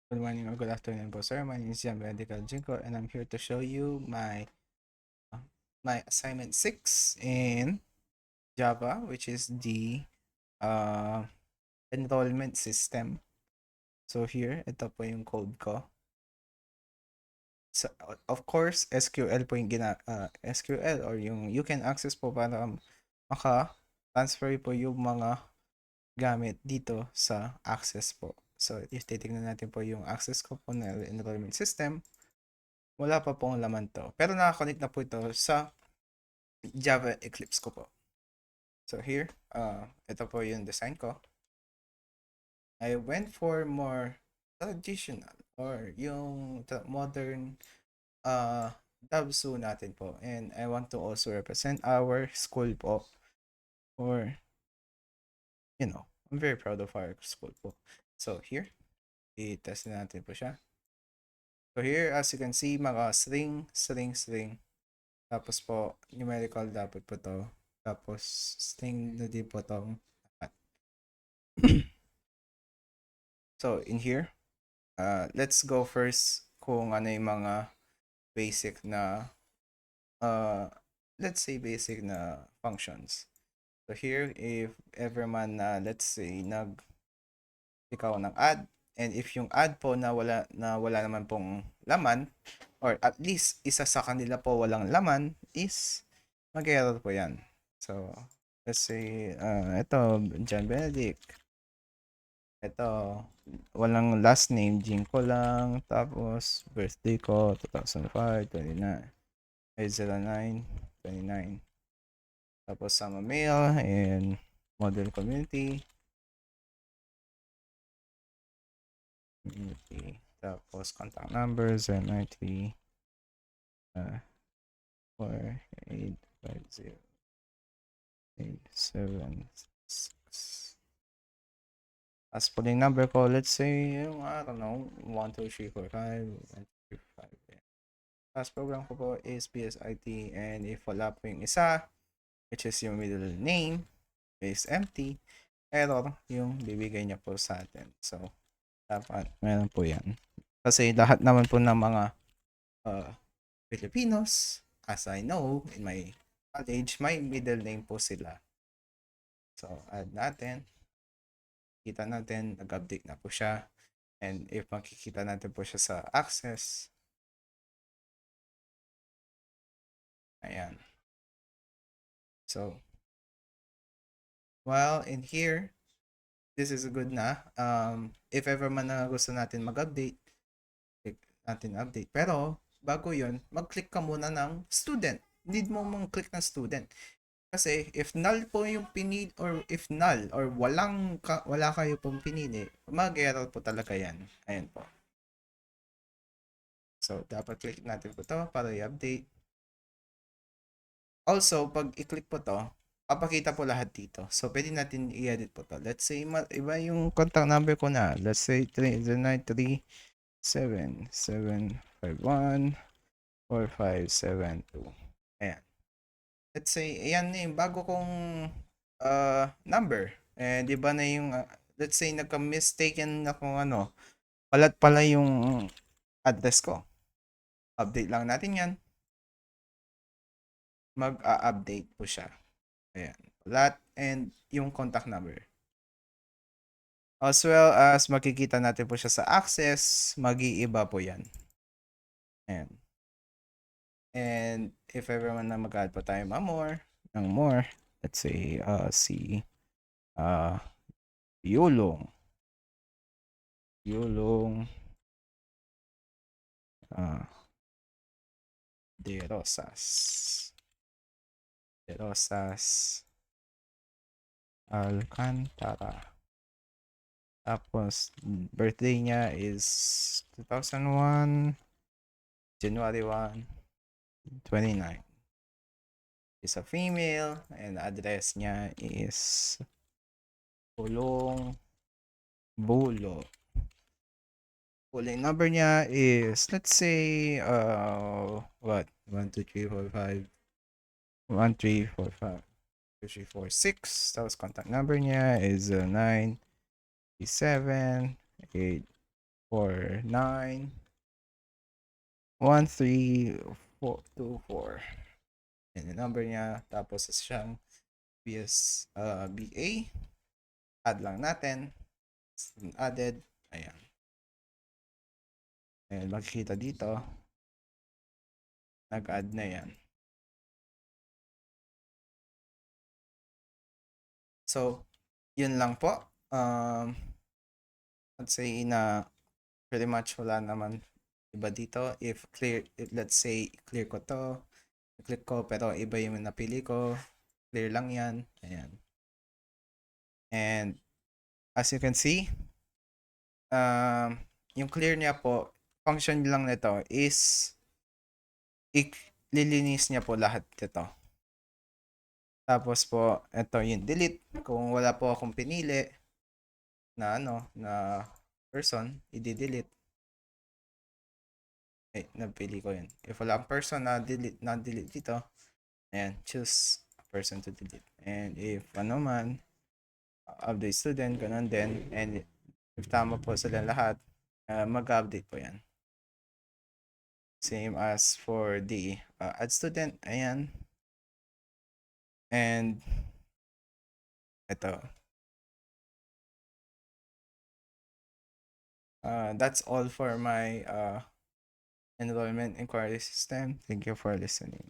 Good morning or good afternoon po, sir. My name is Jan Medical Jinko, and I'm here to show you my assignment 6 in Java, which is the uh, enrollment system. So here, ito po yung code ko. So, of course, SQL po yung SQL or yung you can access po para maka-transfer po yung mga gamit dito sa access po. So, if titignan natin po yung access ko po na enrollment system, wala pa pong laman to. Pero nakakonect na po ito sa Java Eclipse ko po. So here, ito po yung design ko. I went for more traditional or yung modern Dabsu natin po. And I want to also represent our school po. Or, I'm very proud of our school po. So here, i-test natin po siya. So here, as you can see, mga string. Tapos po, numerical dapat po to. Tapos, string na din po tong lahat. So, in here, let's go first kung ano yung mga basic na, let's say basic na functions. So here, if ever man na, let's say, ikaw ng add, and if yung add po na wala naman pong laman, or at least isa sa kanila po walang laman, is mag-error po yan. So, let's say, ito, John Benedict. Ito, walang last name, Jinko lang. Tapos, birthday ko, 2005, 29, 09, 29. Tapos, sama mail and model community. Tapos, contact numbers, 93, 4, 8, 5, 0, 8, 7, 6. As putting number ko, let's say, I don't know, 1, 2, 3, 4, 5, 1, 2, 3, 5. Last program ko po is PSIT, and if wala po yung isa, which is yung middle name, is empty, error yung bibigay niya po sa atin. So, dapat meron po yan. Kasi lahat naman po ng mga Filipinos, as I know, in my college, may middle name po sila. So, add natin. Kita natin, nag-update na po siya. And if makikita natin po siya sa access, ayan. So, while in here, this is good na. If ever man na gusto natin mag-update, click natin update. Pero, bago yon, mag-click ka muna ng student. Need mo mong click ng student. Kasi, if null po yung pinili, or if null, or wala kayo pong pinili, mag-error po talaga yan. Ayan po. So, dapat click natin po to para i-update. Also, pag i-click po to, papakita po lahat dito. So, pwede natin i-edit po to. Let's say, iba yung contact number ko na. Let's say, 30937751457 Ayan. Let's say, ayan na yung bago kong number. Di ba na yung, let's say, nagka-mistaken na kung ano, palat pala yung address ko. Update lang natin yan. Mag-update po siya. Ayan. Palat and yung contact number. As well as makikita natin po siya sa access, mag-iiba po yan. Ayan. And if ever man na mag-add po tayo ng more, let's say, si Yulong. De Rosas. Alcantara. Tapos, birthday niya is 2001, January 1, 29. Is a female, and address niya is Pulong Bulo. Pulling number niya is, let's say, what? 1, 2, 3, 4, 5. 1, 3, 4, 5. 2, 3, 4, 6. Tapos contact number niya is 9, 7, 8, 491324. Yan yung number niya. Tapos siyang BA. Add lang natin. Added. Ayan. Ayan, makikita dito. Nag-add na yan. So, yun lang po. Let's say na pretty much wala naman iba dito. If let's say clear ko to, click ko pero iba yung napili ko, clear lang yan. Ayan. And as you can see, yung clear niya po, function lang nito is lilinis niya po lahat ito. Tapos po, ito yung delete. Kung wala po akong pinili na na person, i-delete. Napili ko yun. If wala ang person na delete dito, ayan, choose a person to delete. And if update student, ganun din. And if tama po sila lahat, mag-update po yan. Same as for the add student, ayan. And ito. That's all for my enrollment inquiry system. Thank you for listening.